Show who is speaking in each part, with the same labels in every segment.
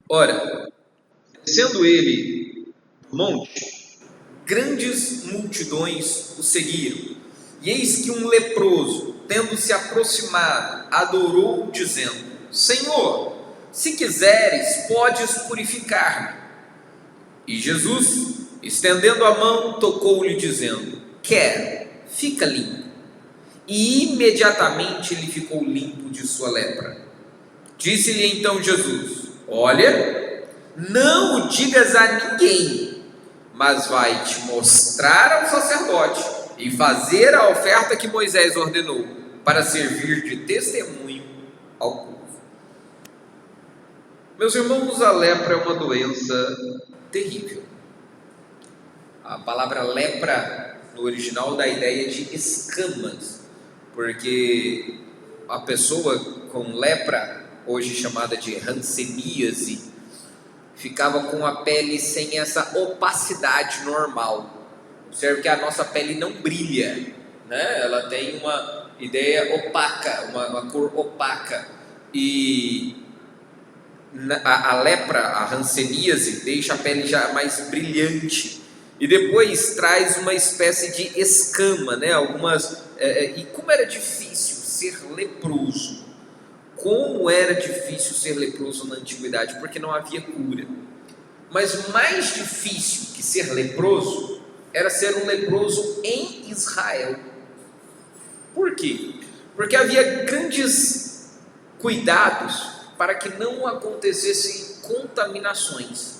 Speaker 1: Ora, descendo ele do monte, grandes multidões o seguiram. E eis que um leproso, tendo se aproximado, adorou, dizendo: Senhor, se quiseres, podes purificar-me. E Jesus, estendendo a mão, tocou-lhe, dizendo: Quero, fica limpo. E imediatamente ele ficou limpo de sua lepra. Disse-lhe então Jesus: Olha, não o digas a ninguém, mas vai te mostrar ao sacerdote e fazer a oferta que Moisés ordenou, para servir de testemunho ao povo. Meus irmãos, a lepra é uma doença terrível. A palavra lepra no original dá a ideia de escamas, porque a pessoa com lepra, hoje chamada de hanseníase, ficava com a pele sem essa opacidade normal. Observe que a nossa pele não brilha, né? Ela tem uma ideia opaca, uma cor opaca. E a lepra, a hanseníase, deixa a pele já mais brilhante. E depois traz uma espécie de escama, né? E como era difícil ser leproso. Como era difícil ser leproso na antiguidade, porque não havia cura. Mas mais difícil que ser leproso era ser um leproso em Israel. Por quê? Porque havia grandes cuidados para que não acontecessem contaminações.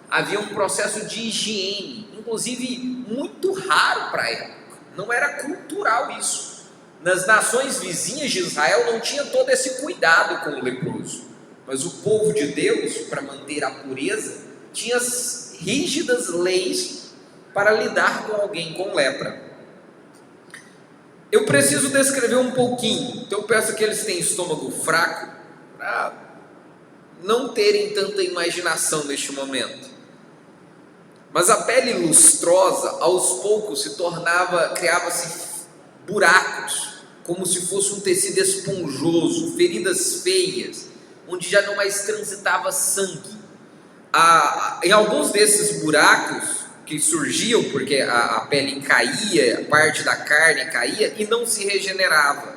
Speaker 1: Havia um processo de higiene, inclusive muito raro para a época. Não era cultural isso. Nas nações vizinhas de Israel não tinha todo esse cuidado com o leproso, mas o povo de Deus, para manter a pureza, tinha rígidas leis para lidar com alguém com lepra. Eu preciso descrever um pouquinho, então eu peço que eles tenham estômago fraco para não terem tanta imaginação neste momento. Mas a pele lustrosa, aos poucos, criava-se buracos, como se fosse um tecido esponjoso, feridas feias, onde já não mais transitava sangue. Em alguns desses buracos que surgiam, porque a pele caía, parte da carne caía e não se regenerava.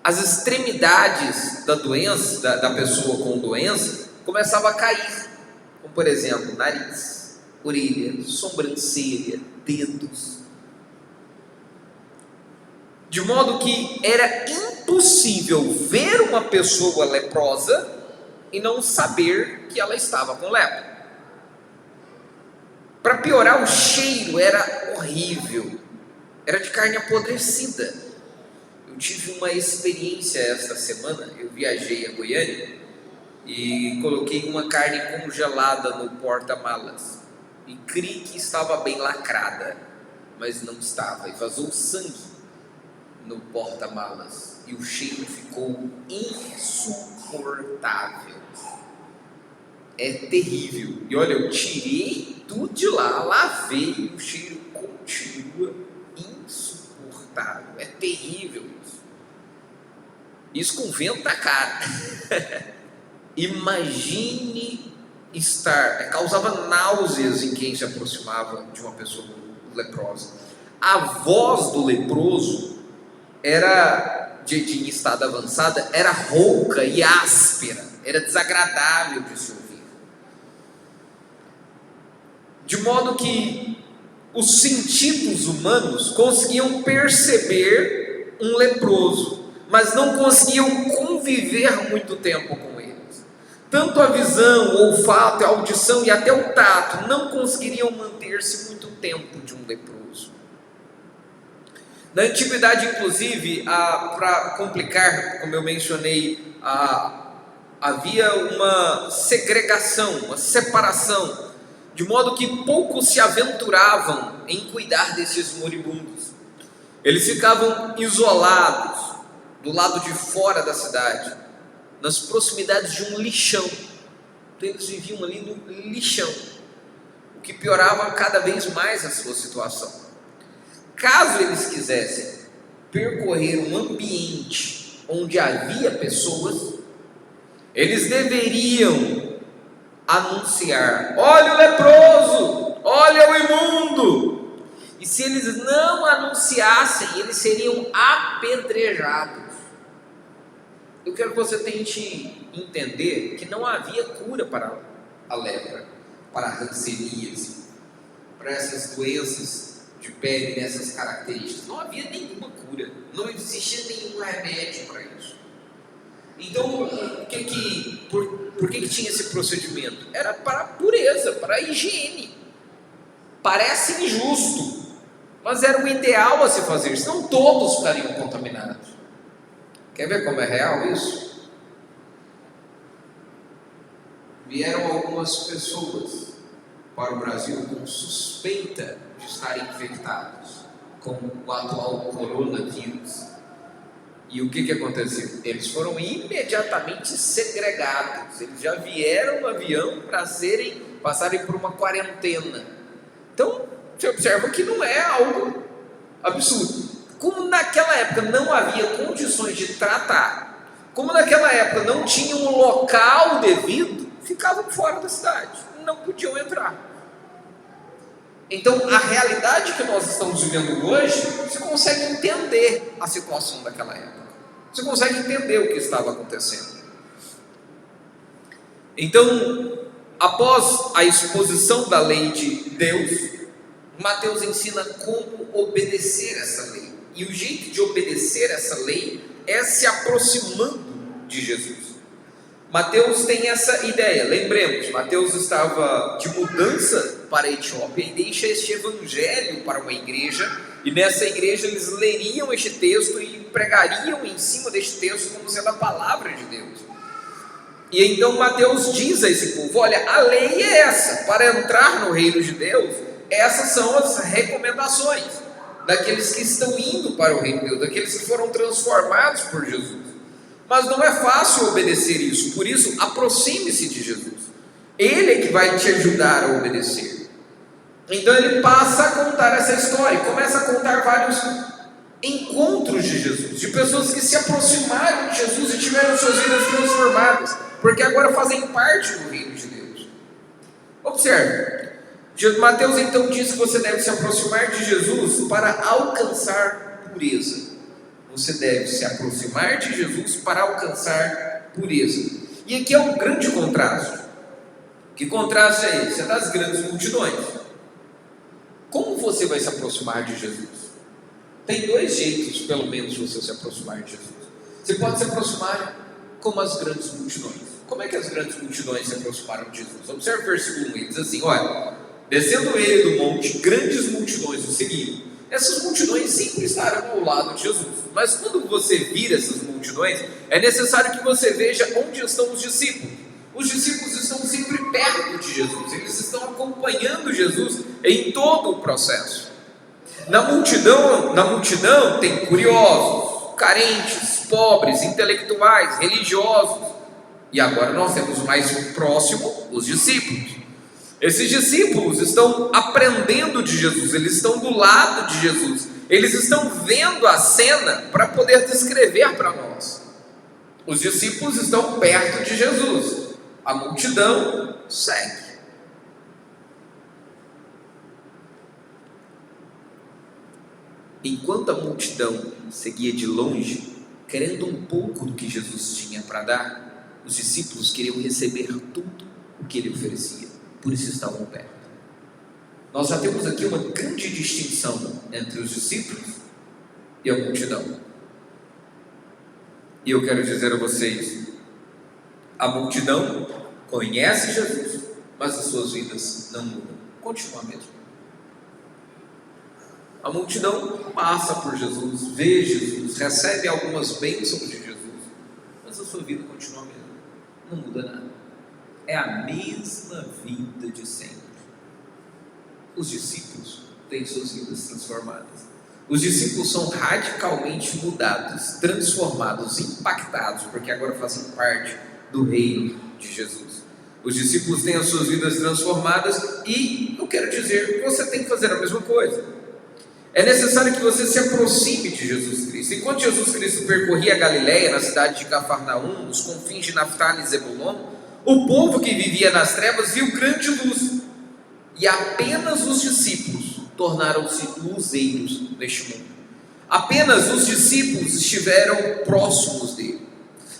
Speaker 1: As extremidades da doença, da pessoa com doença, começavam a cair, como por exemplo, nariz, orelha, sobrancelha, dedos. De modo que era impossível ver uma pessoa leprosa e não saber que ela estava com lepra. Para piorar, o cheiro era horrível, era de carne apodrecida. Eu tive uma experiência esta semana, eu viajei a Goiânia e coloquei uma carne congelada no porta-malas e criei que estava bem lacrada, mas não estava, e vazou sangue no porta-malas e o cheiro ficou insuportável. É terrível. E olha, eu tirei tudo de lá, lavei e o cheiro continua insuportável. É terrível isso. Isso com vento na cara. Imagine causava náuseas em quem se aproximava de uma pessoa leprosa. A voz do leproso era em estado avançado, era rouca e áspera, era desagradável de se ouvir. De modo que os sentidos humanos conseguiam perceber um leproso, mas não conseguiam conviver muito tempo com eles. Tanto a visão, o olfato, a audição e até o tato não conseguiriam manter-se muito tempo de um leproso. Na antiguidade, inclusive, para complicar, como eu mencionei, havia uma segregação, uma separação, de modo que poucos se aventuravam em cuidar desses moribundos. Eles ficavam isolados, do lado de fora da cidade, nas proximidades de um lixão. Então eles viviam ali no lixão, o que piorava cada vez mais a sua situação. Caso eles quisessem percorrer um ambiente onde havia pessoas, eles deveriam anunciar: olha o leproso, olha o imundo. E se eles não anunciassem, eles seriam apedrejados. Eu quero que você tente entender que não havia cura para a lepra, para a hanseníase, para essas doenças de pele dessas características. Não havia nenhuma cura, não existia nenhum remédio para isso. Então, por que tinha esse procedimento? Era para a pureza, para a higiene. Parece injusto, mas era o ideal a se fazer, senão todos estariam contaminados. Quer ver como é real isso? Vieram algumas pessoas para o Brasil com suspeita de estarem infectados com o atual coronavírus. E o que aconteceu? Eles foram imediatamente segregados. Eles já vieram no avião para passarem por uma quarentena. Então, você observa que não é algo absurdo. Como naquela época não havia condições de tratar, como naquela época não tinha um local devido, ficavam fora da cidade, não podiam entrar. Então, a realidade que nós estamos vivendo hoje, você consegue entender a situação daquela época. Você consegue entender o que estava acontecendo. Então, após a exposição da lei de Deus, Mateus ensina como obedecer essa lei. E o jeito de obedecer essa lei é se aproximando de Jesus. Mateus tem essa ideia. Lembremos, Mateus estava de mudança para a Etiópia e deixa este evangelho para uma igreja, e nessa igreja eles leriam este texto e pregariam em cima deste texto como sendo a palavra de Deus. E então Mateus diz a esse povo: olha, a lei é essa, para entrar no reino de Deus, essas são as recomendações daqueles que estão indo para o reino de Deus, daqueles que foram transformados por Jesus. Mas não é fácil obedecer isso, por isso aproxime-se de Jesus. Ele é que vai te ajudar a obedecer. Então ele passa a contar essa história, começa a contar vários encontros de Jesus, de pessoas que se aproximaram de Jesus e tiveram suas vidas transformadas, porque agora fazem parte do reino de Deus. Observe, Mateus então diz que você deve se aproximar de Jesus para alcançar pureza. Você deve se aproximar de Jesus para alcançar pureza. E aqui é um grande contraste. Que contraste é esse? É das grandes multidões. Como você vai se aproximar de Jesus? Tem dois jeitos, pelo menos, de você se aproximar de Jesus. Você pode se aproximar como as grandes multidões. Como é que as grandes multidões se aproximaram de Jesus? Observe o versículo 1, ele diz assim: olha, descendo ele do monte, grandes multidões o seguiram. Essas multidões sempre estarão ao lado de Jesus, mas quando você vir essas multidões, é necessário que você veja onde estão os discípulos. Os discípulos estão sempre perto de Jesus, eles estão acompanhando Jesus em todo o processo. Na multidão tem curiosos, carentes, pobres, intelectuais, religiosos, e agora nós temos o mais próximo, os discípulos. Esses discípulos estão aprendendo de Jesus, eles estão do lado de Jesus, eles estão vendo a cena para poder descrever para nós. Os discípulos estão perto de Jesus, a multidão segue. Enquanto a multidão seguia de longe, querendo um pouco do que Jesus tinha para dar, os discípulos queriam receber tudo o que ele oferecia. Por isso estavam perto. Nós já temos aqui uma grande distinção entre os discípulos e a multidão. E eu quero dizer a vocês: a multidão conhece Jesus, mas as suas vidas não mudam, continua mesmo. A multidão passa por Jesus, vê Jesus, recebe algumas bênçãos de Jesus, mas a sua vida continua mesmo, não muda nada. É a mesma vida de sempre. Os discípulos têm suas vidas transformadas. Os discípulos são radicalmente mudados, transformados, impactados, porque agora fazem parte do reino de Jesus. Os discípulos têm as suas vidas transformadas e eu quero dizer que você tem que fazer a mesma coisa. É necessário que você se aproxime de Jesus Cristo. Enquanto Jesus Cristo percorria a Galileia, na cidade de Cafarnaum, nos confins de Naftali e Zebulon, O povo que vivia nas trevas viu grande luz, e apenas os discípulos tornaram-se luzeiros neste mundo. Apenas os discípulos estiveram próximos dele.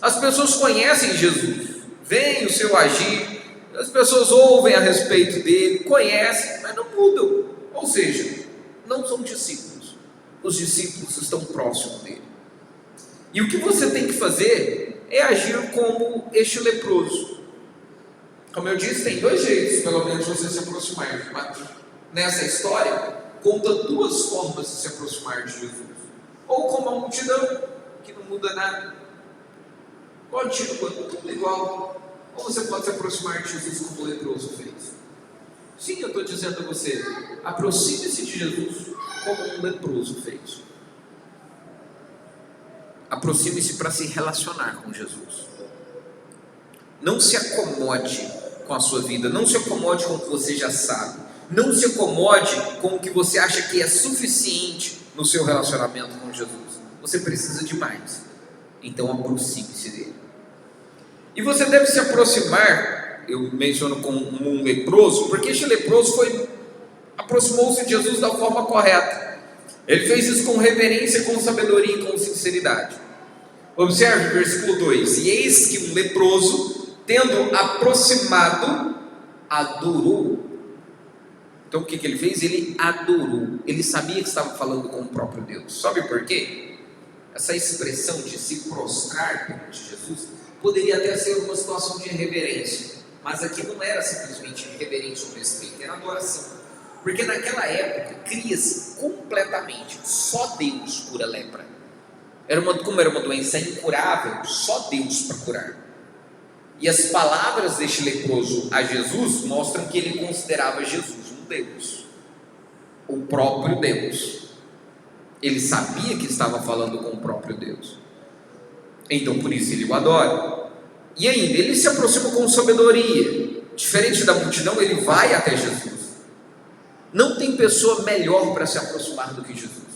Speaker 1: As pessoas conhecem Jesus, veem o seu agir, as pessoas ouvem a respeito dele, conhecem, mas não mudam. Ou seja, não são discípulos. Os discípulos estão próximos dele. E o que você tem que fazer é agir como este leproso. Como eu disse, tem dois jeitos, pelo menos, de você se aproximar. Mas nessa história, conta duas formas de se aproximar de Jesus. Ou como a multidão, que não muda nada. Continua tudo igual. Ou você pode se aproximar de Jesus como o leproso fez. Sim, eu estou dizendo a você, aproxime-se de Jesus como um leproso fez. Aproxime-se para se relacionar com Jesus. Não se acomode com a sua vida, não se acomode com o que você já sabe, não se acomode com o que você acha que é suficiente no seu relacionamento com Jesus. Você precisa de mais, então aproxime-se dele. E você deve se aproximar, eu menciono como um leproso, porque este leproso aproximou-se de Jesus da forma correta. Ele fez isso com reverência, com sabedoria e com sinceridade. Observe o versículo 2: e eis que um leproso, tendo aproximado, adorou. Então o que ele fez? Ele adorou. Ele sabia que estava falando com o próprio Deus. Sabe por quê? Essa expressão de se prostrar perante Jesus poderia até ser uma situação de reverência, mas aqui não era simplesmente reverência ou respeito, era adoração. Porque naquela época cria-se completamente, só Deus cura lepra. Como era uma doença incurável, só Deus para curar. E as palavras deste leproso a Jesus mostram que ele considerava Jesus um Deus, o próprio Deus. Ele sabia que estava falando com o próprio Deus. Então por isso ele o adora. E ainda ele se aproxima com sabedoria. Diferente da multidão, ele vai até Jesus. Não tem pessoa melhor para se aproximar do que Jesus.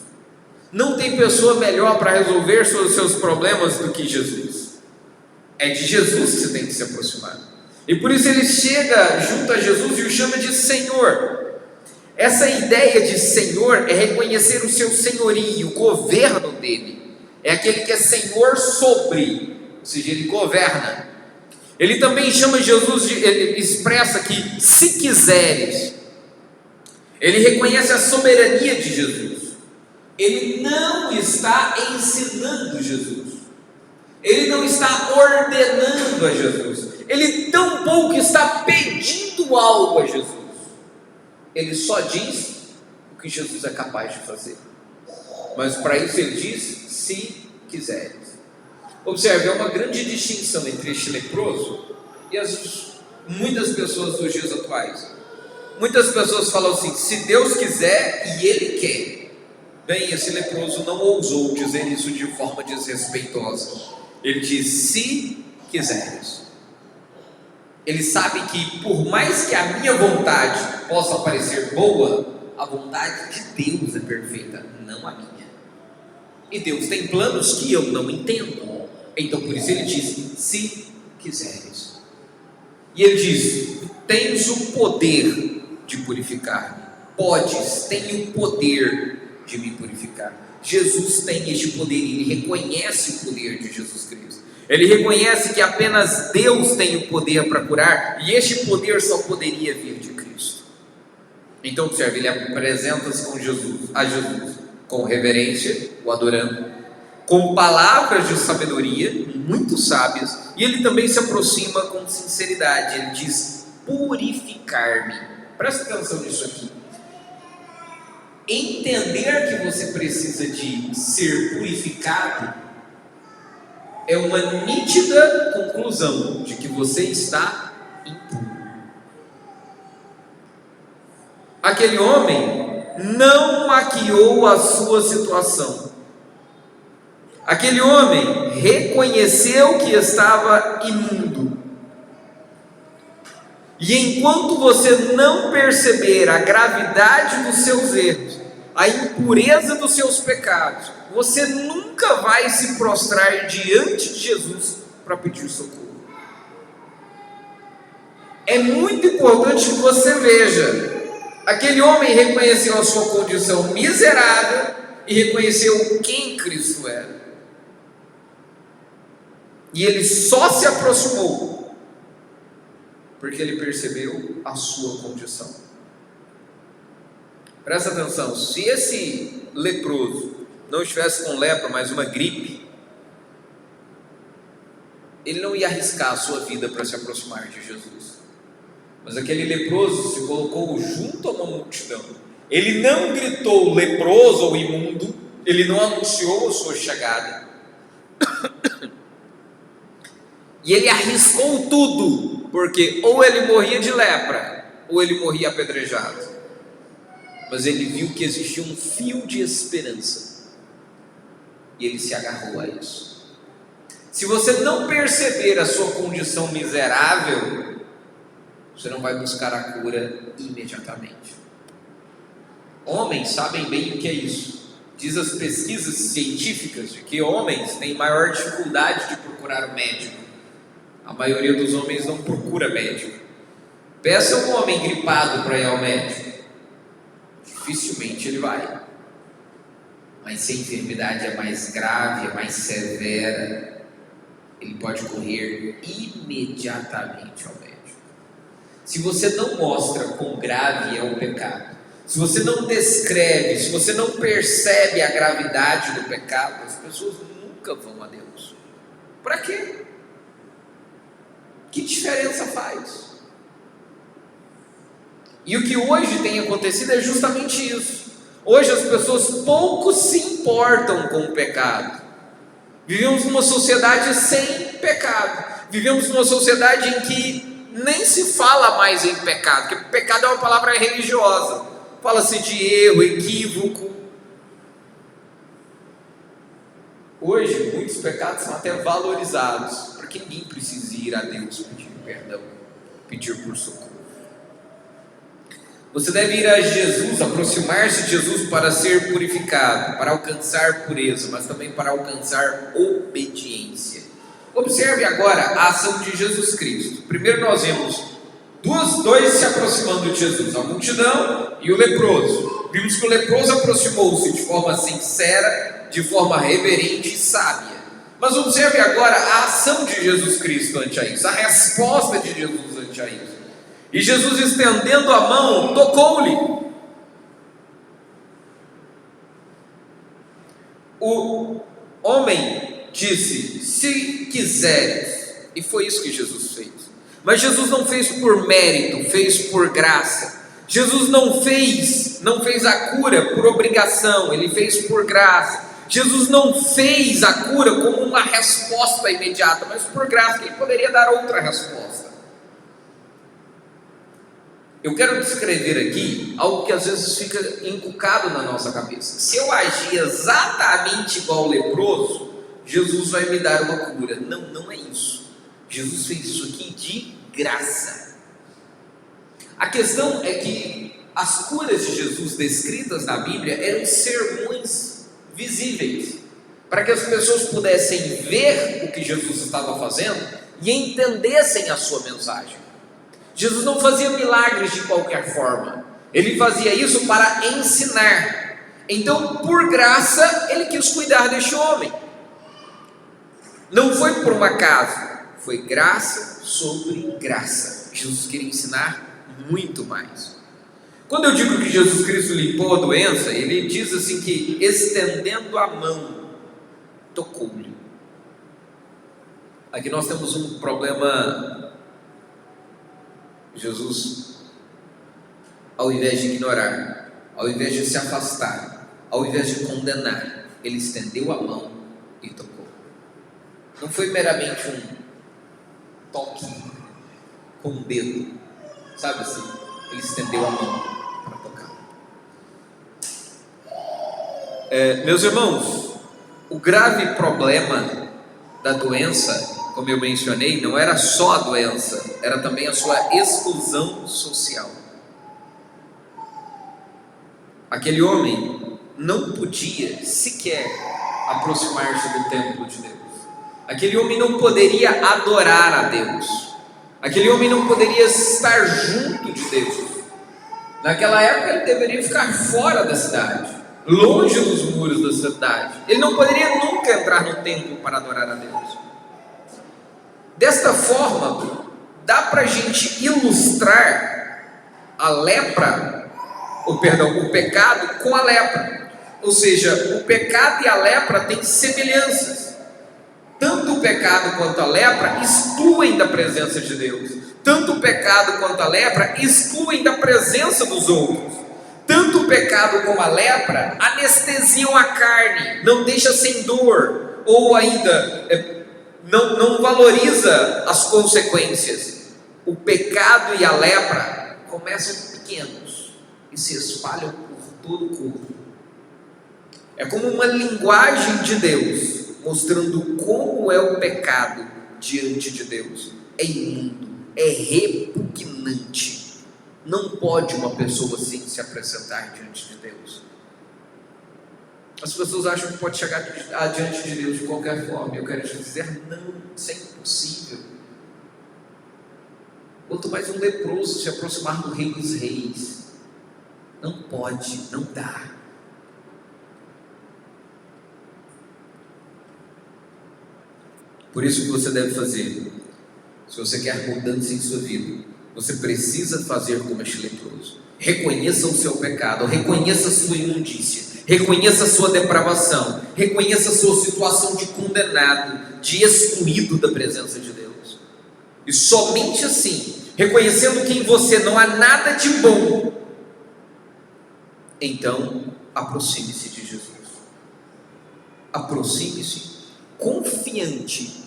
Speaker 1: Não tem pessoa melhor para resolver os seus problemas do que Jesus. É de Jesus que você tem que se aproximar. E por isso ele chega junto a Jesus e o chama de Senhor. Essa ideia de Senhor é reconhecer o seu senhorio, o governo dele. É aquele que é Senhor sobre, ou seja, ele governa. Ele também chama Jesus, ele expressa que se quiseres. Ele reconhece a soberania de Jesus. Ele não está ensinando Jesus. Ele não está ordenando a Jesus. Ele tampouco está pedindo algo a Jesus. Ele só diz o que Jesus é capaz de fazer. Mas para isso ele diz, se quiseres. Observe, há uma grande distinção entre este leproso e muitas pessoas dos dias atuais. Muitas pessoas falam assim, se Deus quiser e Ele quer. Bem, esse leproso não ousou dizer isso de forma desrespeitosa. Ele diz, se quiseres. Ele sabe que por mais que a minha vontade possa parecer boa, a vontade de Deus é perfeita, não a minha. E Deus tem planos que eu não entendo. Então por isso ele diz, se quiseres. E ele diz, tens o poder de purificar-me. Podes, tem o poder de me purificar. Jesus tem este poder, ele reconhece o poder de Jesus Cristo. Ele reconhece que apenas Deus tem o poder para curar, e este poder só poderia vir de Cristo. Então observe, ele apresenta-se a Jesus com reverência, o adorando, com palavras de sabedoria, muito sábias, e ele também se aproxima com sinceridade. Ele diz, purificar-me. Presta atenção nisso aqui. Entender que você precisa de ser purificado é uma nítida conclusão de que você está impuro. Aquele homem não maquiou a sua situação. Aquele homem reconheceu que estava imundo. E enquanto você não perceber a gravidade dos seus erros, a impureza dos seus pecados, você nunca vai se prostrar diante de Jesus para pedir socorro. É muito importante que você veja, aquele homem reconheceu a sua condição miserável e reconheceu quem Cristo era. E ele só se aproximou porque ele percebeu a sua condição. Presta atenção, se esse leproso não estivesse com lepra, mas uma gripe, ele não ia arriscar a sua vida para se aproximar de Jesus. Mas aquele leproso se colocou junto a uma multidão. Ele não gritou leproso ou imundo, ele não anunciou a sua chegada. E ele arriscou tudo, porque ou ele morria de lepra, ou ele morria apedrejado. Mas ele viu que existia um fio de esperança, e ele se agarrou a isso. Se você não perceber a sua condição miserável, você não vai buscar a cura imediatamente. Homens sabem bem o que é isso. Diz as pesquisas científicas de que homens têm maior dificuldade de procurar um médico. A maioria dos homens não procura médico. Peça um homem gripado para ir ao médico, dificilmente ele vai. Mas se a enfermidade é mais grave, é mais severa, ele pode correr imediatamente ao médico. Se você não mostra quão grave é o pecado, se você não descreve, se você não percebe a gravidade do pecado, as pessoas nunca vão a Deus. Para quê? Que diferença faz? E o que hoje tem acontecido é justamente isso. Hoje as pessoas pouco se importam com o pecado. Vivemos numa sociedade sem pecado. Vivemos numa sociedade em que nem se fala mais em pecado, porque pecado é uma palavra religiosa. Fala-se de erro, equívoco. Hoje muitos pecados são até valorizados, porque ninguém precisa ir a Deus pedir perdão, pedir por socorro. Você deve ir a Jesus, aproximar-se de Jesus para ser purificado, para alcançar pureza, mas também para alcançar obediência. Observe agora a ação de Jesus Cristo. Primeiro nós vemos dois se aproximando de Jesus, a multidão e o leproso. Vimos que o leproso aproximou-se de forma sincera, de forma reverente e sábia. Mas observe agora a ação de Jesus Cristo ante a isso, a resposta de Jesus ante a isso. E Jesus, estendendo a mão, tocou-lhe. O homem disse: se quiseres. E foi isso que Jesus fez. Mas Jesus não fez por mérito, fez por graça. Jesus não fez a cura por obrigação, ele fez por graça. Jesus não fez a cura como uma resposta imediata, mas por graça, que ele poderia dar outra resposta. Eu quero descrever aqui algo que às vezes fica encucado na nossa cabeça. Se eu agir exatamente igual ao leproso, Jesus vai me dar uma cura. Não, não é isso. Jesus fez isso aqui de graça. A questão é que as curas de Jesus descritas na Bíblia eram sermões visíveis, para que as pessoas pudessem ver o que Jesus estava fazendo e entendessem a sua mensagem. Jesus não fazia milagres de qualquer forma, ele fazia isso para ensinar. Então, por graça, ele quis cuidar deste homem. Não foi por um acaso, foi graça sobre graça. Jesus queria ensinar muito mais. Quando eu digo que Jesus Cristo limpou a doença, ele diz assim que estendendo a mão, tocou-lhe. Aqui nós temos um problema. Jesus, ao invés de ignorar, ao invés de se afastar, ao invés de condenar, ele estendeu a mão e tocou. Não foi meramente um toque com o dedo, sabe assim? Ele estendeu a mão para tocar. Meus irmãos, o grave problema da doença, como eu mencionei, não era só a doença, era também a sua exclusão social. Aquele homem não podia sequer aproximar-se do templo de Deus. Aquele homem não poderia adorar a Deus. Aquele homem não poderia estar junto de Deus. Naquela época ele deveria ficar fora da cidade, longe dos muros da cidade. Ele não poderia nunca entrar no templo para adorar a Deus. Desta forma, dá para a gente ilustrar a lepra, o pecado com a lepra. Ou seja, o pecado e a lepra têm semelhanças. Tanto o pecado quanto a lepra excluem da presença de Deus. Tanto o pecado quanto a lepra excluem da presença dos outros. Tanto o pecado como a lepra anestesiam a carne, não deixa sem dor, ou ainda não valoriza as consequências. O pecado e a lepra começam pequenos e se espalham por todo o corpo. É como uma linguagem de Deus, mostrando como é o pecado diante de Deus. É imundo, é repugnante. Não pode uma pessoa assim se apresentar diante de Deus. As pessoas acham que pode chegar diante de Deus de qualquer forma. Eu quero te dizer, não, isso é impossível. Quanto mais um leproso se aproximar do Rei dos Reis, não pode, não dá. Por isso que você deve fazer, se você quer mudança em sua vida, você precisa fazer como este leproso. Reconheça o seu pecado, reconheça a sua imundícia, reconheça a sua depravação, reconheça a sua situação de condenado, de excluído da presença de Deus. E somente assim, reconhecendo que em você não há nada de bom, então aproxime-se de Jesus. Aproxime-se confiante,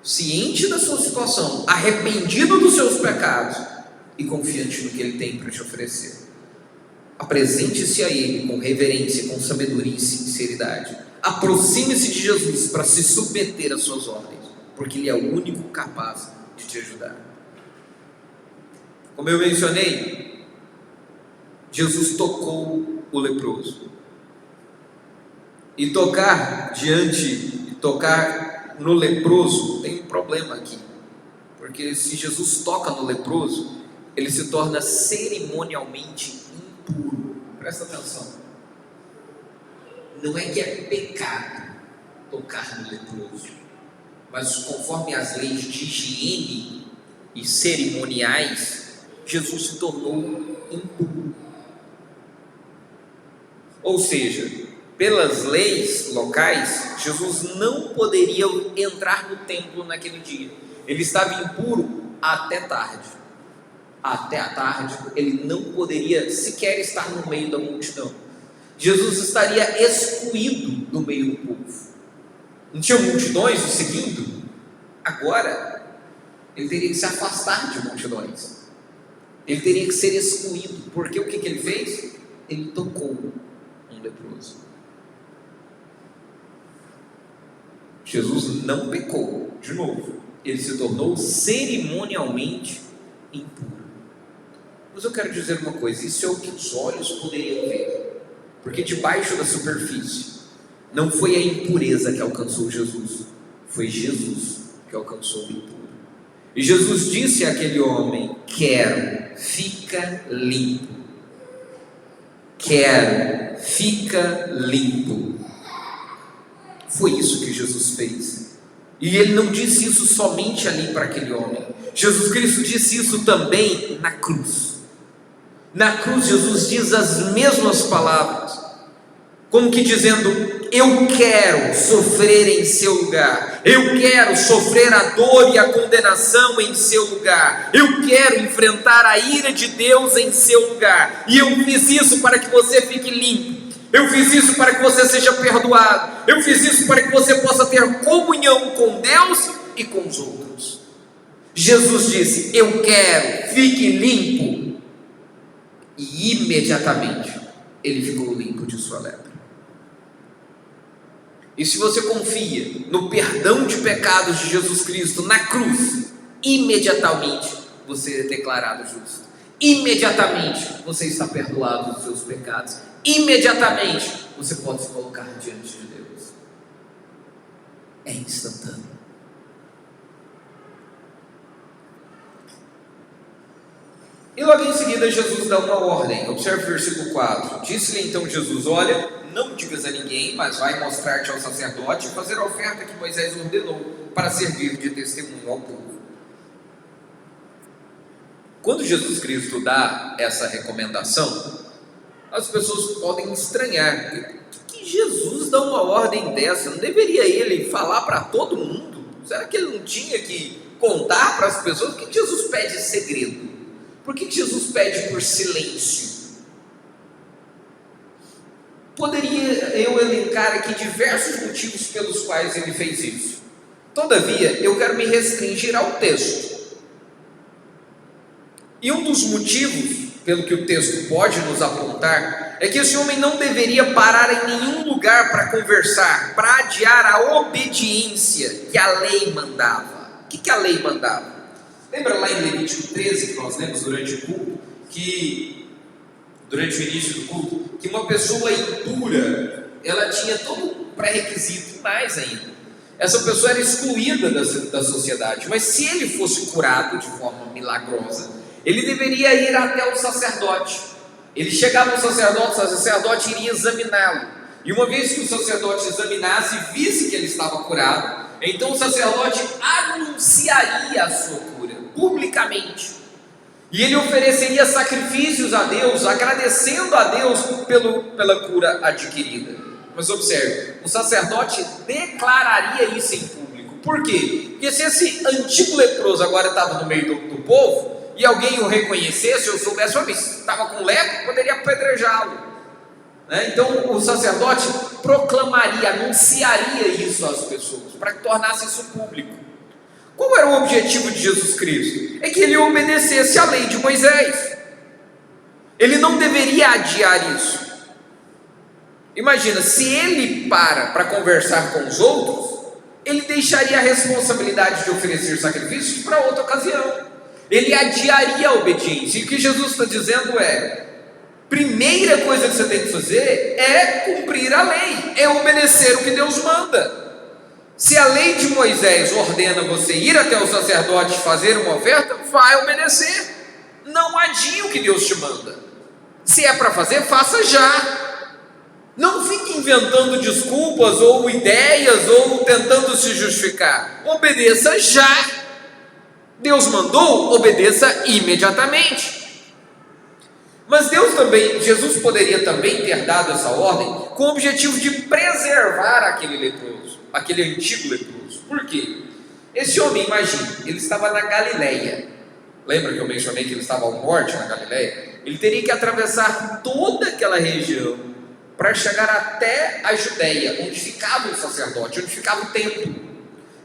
Speaker 1: ciente da sua situação, arrependido dos seus pecados e confiante no que Ele tem para te oferecer. Apresente-se a Ele com reverência, com sabedoria e sinceridade. Aproxime-se de Jesus para se submeter às suas ordens, porque Ele é o único capaz de te ajudar. Como eu mencionei, Jesus tocou o leproso. E tocar no leproso tem um problema aqui, porque se Jesus toca no leproso, ele se torna cerimonialmente impuro. Presta atenção, não é que é pecado tocar no leproso, mas conforme as leis de higiene e cerimoniais, Jesus se tornou impuro. Ou seja, pelas leis locais, Jesus não poderia entrar no templo naquele dia. Ele estava impuro até tarde. Até a tarde, ele não poderia sequer estar no meio da multidão. Jesus estaria excluído do meio do povo. Não tinha multidões o seguindo? Agora, ele teria que se afastar de multidões. Ele teria que ser excluído. Porque o que ele fez? Ele tocou um leproso. Jesus não pecou, de novo, ele se tornou cerimonialmente impuro. Mas eu quero dizer uma coisa, isso é o que os olhos poderiam ver, porque debaixo da superfície, não foi a impureza que alcançou Jesus, foi Jesus que alcançou o impuro. E Jesus disse àquele homem: quero, fica limpo. Quero, fica limpo. Foi isso que Jesus fez. E Ele não disse isso somente ali para aquele homem. Jesus Cristo disse isso também na cruz. Na cruz Jesus diz as mesmas palavras, como que dizendo: eu quero sofrer em seu lugar, eu quero sofrer a dor e a condenação em seu lugar, eu quero enfrentar a ira de Deus em seu lugar, e eu fiz isso para que você fique limpo. Eu fiz isso para que você seja perdoado. Eu fiz isso para que você possa ter comunhão com Deus e com os outros. Jesus disse: eu quero, fique limpo. E imediatamente ele ficou limpo de sua lepra. E se você confia no perdão de pecados de Jesus Cristo na cruz, imediatamente você é declarado justo. Imediatamente você está perdoado dos seus pecados. Imediatamente você pode se colocar diante de Deus. É instantâneo. E logo em seguida Jesus dá uma ordem. Observe o versículo 4. Disse-lhe então Jesus: olha, não digas a ninguém, mas vai mostrar-te ao sacerdote e fazer a oferta que Moisés ordenou para servir de testemunho ao povo. Quando Jesus Cristo dá essa recomendação, as pessoas podem estranhar. Por que Jesus dá uma ordem dessa? Não deveria ele falar para todo mundo? Será que ele não tinha que contar para as pessoas? Por que Jesus pede segredo? Por que Jesus pede por silêncio? Poderia eu elencar aqui diversos motivos pelos quais ele fez isso. Todavia, eu quero me restringir ao texto. E um dos motivos, pelo que o texto pode nos apontar, é que esse homem não deveria parar em nenhum lugar para conversar, para adiar a obediência que a lei mandava. O que a lei mandava? Lembra lá em Levítico 13, que nós lemos durante o culto, durante o início do culto, que uma pessoa impura, ela tinha todo um pré-requisito, mais ainda. Essa pessoa era excluída da sociedade, mas se ele fosse curado de forma milagrosa, ele deveria ir até o sacerdote. Ele chegava ao sacerdote, o sacerdote iria examiná-lo. E uma vez que o sacerdote examinasse e visse que ele estava curado, então o sacerdote anunciaria a sua cura publicamente. E ele ofereceria sacrifícios a Deus, agradecendo a Deus pela cura adquirida. Mas observe, o sacerdote declararia isso em público. Por quê? Porque se esse antigo leproso agora estava no meio do povo, e alguém o reconhecesse ou soubesse, estava com lepra, poderia apedrejá-lo. Então o sacerdote proclamaria, anunciaria isso às pessoas, para que tornasse isso público. Qual era o objetivo de Jesus Cristo? É que ele obedecesse à lei de Moisés. Ele não deveria adiar isso. Imagina, se ele para conversar com os outros, ele deixaria a responsabilidade de oferecer sacrifícios para outra ocasião. Ele adiaria a obediência. E o que Jesus está dizendo é: primeira coisa que você tem que fazer é cumprir a lei, é obedecer o que Deus manda. Se a lei de Moisés ordena você ir até o sacerdote fazer uma oferta, vai obedecer. Não adie o que Deus te manda. Se é para fazer, faça já. Não fique inventando desculpas ou ideias ou tentando se justificar. Obedeça já. Deus mandou, obedeça imediatamente. Mas Jesus poderia também ter dado essa ordem com o objetivo de preservar aquele leproso, aquele antigo leproso. Por quê? Esse homem, imagine, ele estava na Galileia. Lembra que eu mencionei que ele estava ao norte na Galileia? Ele teria que atravessar toda aquela região para chegar até a Judéia, onde ficava o sacerdote, onde ficava o templo.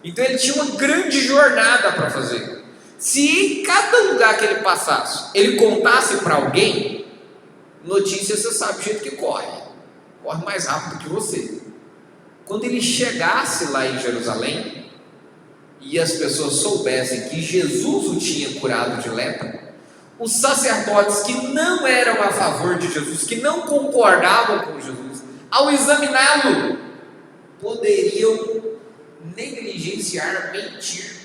Speaker 1: Então ele tinha uma grande jornada para fazer. Se em cada lugar que ele passasse, ele contasse para alguém, notícia você sabe o jeito que corre mais rápido que você. Quando ele chegasse lá em Jerusalém, e as pessoas soubessem que Jesus o tinha curado de lepra, os sacerdotes que não eram a favor de Jesus, que não concordavam com Jesus, ao examiná-lo, poderiam negligenciar, mentir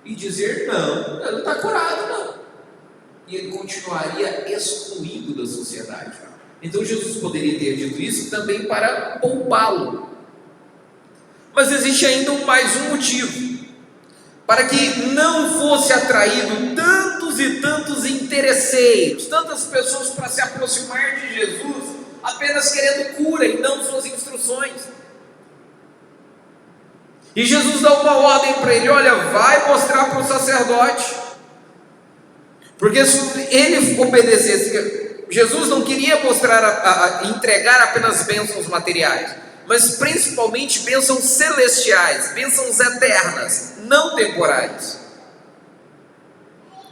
Speaker 1: e dizer: não, ele não está curado, não. E ele continuaria excluído da sociedade. Então Jesus poderia ter dito isso também para poupá-lo. Mas existe ainda mais um motivo, para que não fosse atraído tantos e tantos interesseiros, tantas pessoas para se aproximar de Jesus, apenas querendo cura e não suas instruções. E Jesus dá uma ordem para ele: olha, vai mostrar para o sacerdote, porque se ele obedecesse, Jesus não queria entregar apenas bênçãos materiais, mas principalmente bênçãos celestiais, bênçãos eternas, não temporais.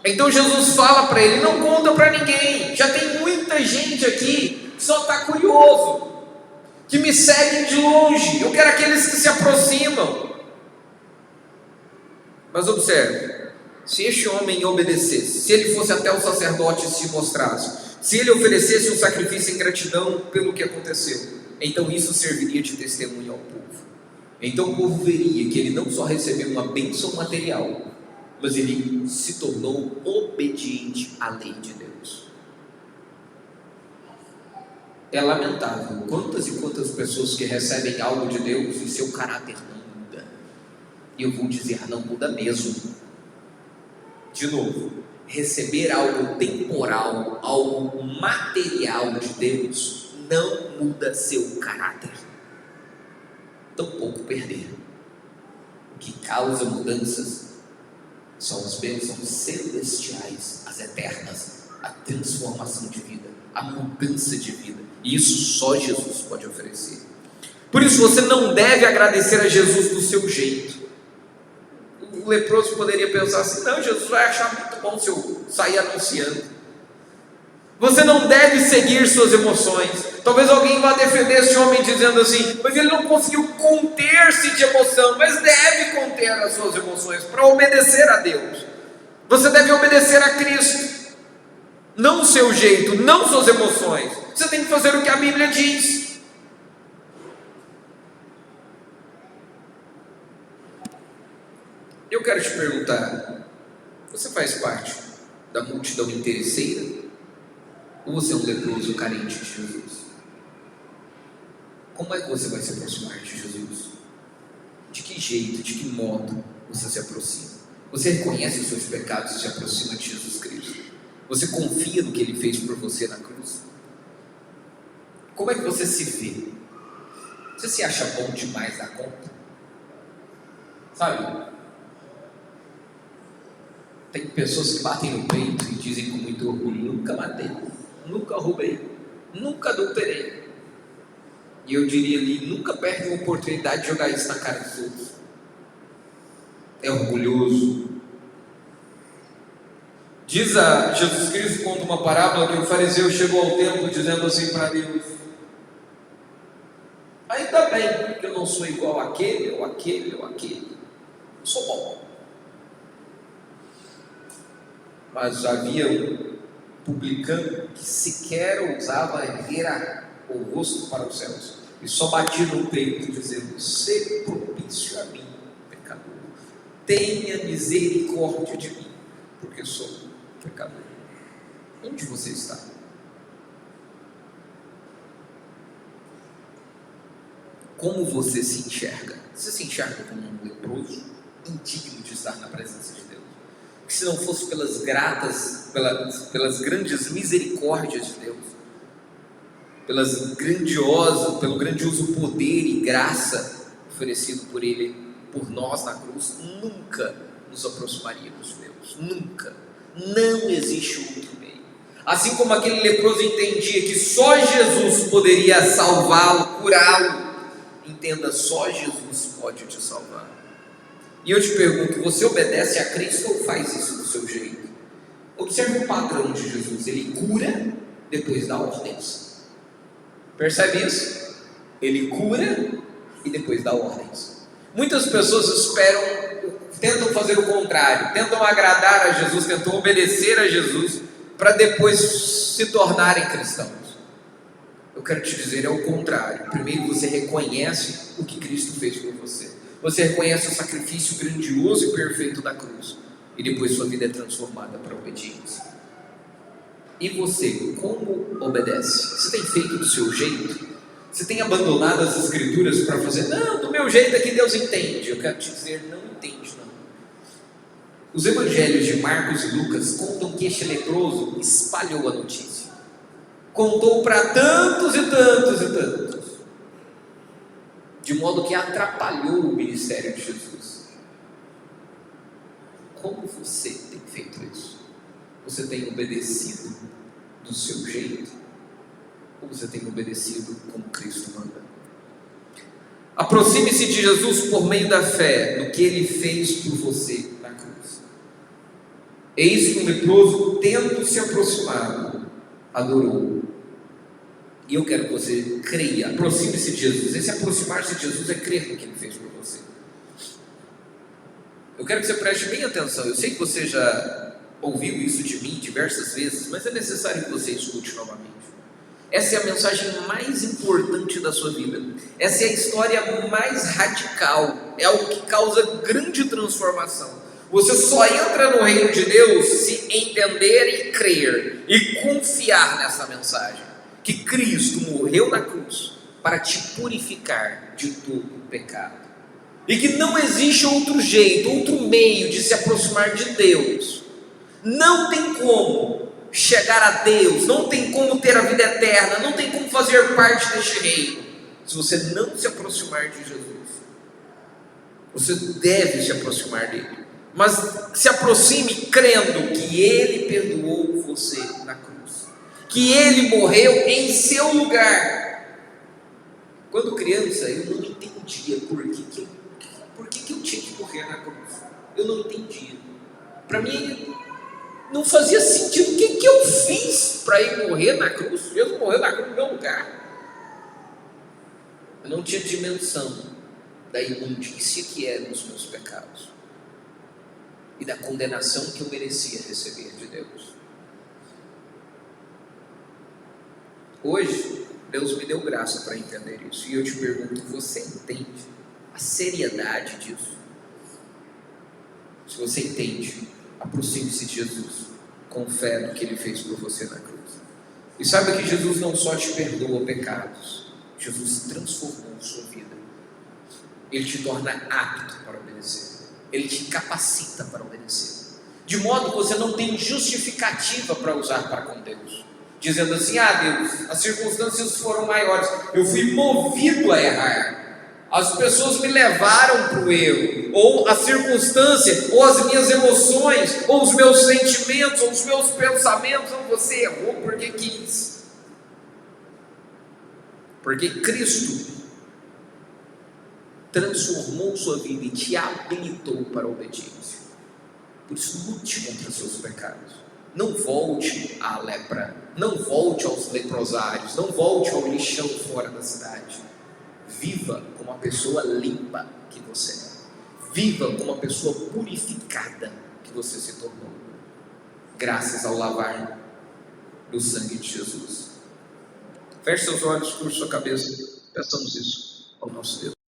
Speaker 1: Então Jesus fala para ele: não conta para ninguém, já tem muita gente aqui que só está curioso, que me seguem de longe, eu quero aqueles que se aproximam. Mas observe, se este homem obedecesse, se ele fosse até o sacerdote e se mostrasse, se ele oferecesse um sacrifício em gratidão pelo que aconteceu, então isso serviria de testemunho ao povo. Então o povo veria que ele não só recebeu uma bênção material, mas ele se tornou obediente à lei de Deus. É lamentável quantas e quantas pessoas que recebem algo de Deus e seu caráter não muda. E eu vou dizer, não muda mesmo. De novo, receber algo temporal, algo material de Deus, não muda seu caráter. Tampouco perder. O que causa mudanças são as bênçãos celestiais, as eternas, a transformação de vida, a mudança de vida. E isso só Jesus pode oferecer. Por isso você não deve agradecer a Jesus do seu jeito. O leproso poderia pensar assim: não, Jesus vai achar muito bom se eu sair anunciando. Você não deve seguir suas emoções. Talvez alguém vá defender esse homem dizendo assim: mas ele não conseguiu conter-se de emoção. Mas deve conter as suas emoções para obedecer a Deus. Você deve obedecer a Cristo, não o seu jeito, não suas emoções. Você tem que fazer o que a Bíblia diz. Eu quero te perguntar: você faz parte da multidão interesseira? Ou você é um leproso carente de Jesus? Como é que você vai se aproximar de Jesus? De que jeito, de que modo você se aproxima? Você reconhece os seus pecados e se aproxima de Jesus Cristo? Você confia no que Ele fez por você na cruz? Como é que você se vê? Você se acha bom demais da conta? Sabe? Tem pessoas que batem no peito e dizem com muito orgulho: nunca matei, nunca roubei, nunca adulterei. E eu diria ali: nunca perde uma oportunidade de jogar isso na cara dos outros. É orgulhoso. Diz a Jesus Cristo, conta uma parábola, que o fariseu chegou ao templo dizendo assim para Deus: ainda bem que eu não sou igual àquele, ou aquele, ou aquele. Eu sou bom. Mas havia um publicano que sequer ousava erguer o rosto para os céus, e só batia no peito dizendo: "Sê propício a mim, pecador, tenha misericórdia de mim, porque sou pecador." Onde você está? Como você se enxerga? Você se enxerga como um leproso, indigno de estar na presença de Deus? Que se não fosse pelas grandes misericórdias de Deus, pelo grandioso poder e graça oferecido por Ele, por nós na cruz, nunca nos aproximaríamos de Deus, nunca. Não existe outro meio. Assim como aquele leproso entendia que só Jesus poderia salvá-lo, curá-lo, entenda, só Jesus pode te salvar. E eu te pergunto: você obedece a Cristo ou faz isso do seu jeito? Observe o padrão de Jesus: Ele cura, depois dá ordens. Percebe isso? Ele cura e depois dá ordens. Muitas pessoas tentam fazer o contrário, tentam agradar a Jesus, tentam obedecer a Jesus, para depois se tornarem cristãos. Eu quero te dizer, é o contrário. Primeiro você reconhece o que Cristo fez por você. Você reconhece o sacrifício grandioso e perfeito da cruz, e depois sua vida é transformada para a obediência. E você, como obedece? Você tem feito do seu jeito? Você tem abandonado as escrituras para fazer: não, do meu jeito é que Deus entende? Eu quero te dizer, não entende não. Os evangelhos de Marcos e Lucas contam que este leproso espalhou a notícia, contou para tantos e tantos e tantos, de modo que atrapalhou o ministério de Jesus. Como você tem feito isso? Você tem obedecido do seu jeito? Ou você tem obedecido como Cristo manda? Aproxime-se de Jesus por meio da fé no que Ele fez por você na cruz. Eis que um leproso, tendo se aproximado, adorou. E eu quero que você creia. Aproxime-se de Jesus. Esse aproximar-se de Jesus é crer no que Ele fez por você. Eu quero que você preste bem atenção. Eu sei que você já ouviu isso de mim diversas vezes, mas é necessário que você escute novamente. Essa é a mensagem mais importante da sua vida. Essa é a história mais radical. É algo que causa grande transformação. Você só entra no reino de Deus se entender e crer e confiar nessa mensagem. que Cristo morreu na cruz para te purificar de todo o pecado, e que não existe outro jeito, outro meio de se aproximar de Deus. Não tem como chegar a Deus, não tem como ter a vida eterna, não tem como fazer parte deste reino, se você não se aproximar de Jesus. Você deve se aproximar dele, mas se aproxime crendo que ele perdoou você na cruz, que ele morreu em seu lugar. Quando criança, eu não entendia por que eu tinha que morrer na cruz. Eu não entendia. Para mim, não fazia sentido. O que eu fiz para ir morrer na cruz? Jesus morreu na cruz no meu lugar. Eu não tinha dimensão da imundícia que eram os meus pecados e da condenação que eu merecia receber de Deus. Hoje, Deus me deu graça para entender isso, e eu te pergunto: você entende a seriedade disso? Se você entende, aproxime-se de Jesus com fé no que Ele fez por você na cruz, e saiba que Jesus não só te perdoa pecados, Jesus transformou sua vida. Ele te torna apto para obedecer, Ele te capacita para obedecer, de modo que você não tem justificativa para usar para com Deus, dizendo assim: Deus, as circunstâncias foram maiores, eu fui movido a errar, as pessoas me levaram para o erro, ou a circunstância, ou as minhas emoções, ou os meus sentimentos, ou os meus pensamentos, ou você errou porque quis. Porque Cristo transformou sua vida e te habilitou para a obediência. Por isso, lute contra seus pecados. Não volte à lepra, não volte aos leprosários, não volte ao lixão fora da cidade. Viva como a pessoa limpa que você é. Viva como a pessoa purificada que você se tornou, graças ao lavar do sangue de Jesus. Feche seus olhos, curva sua cabeça, peçamos isso ao nosso Deus.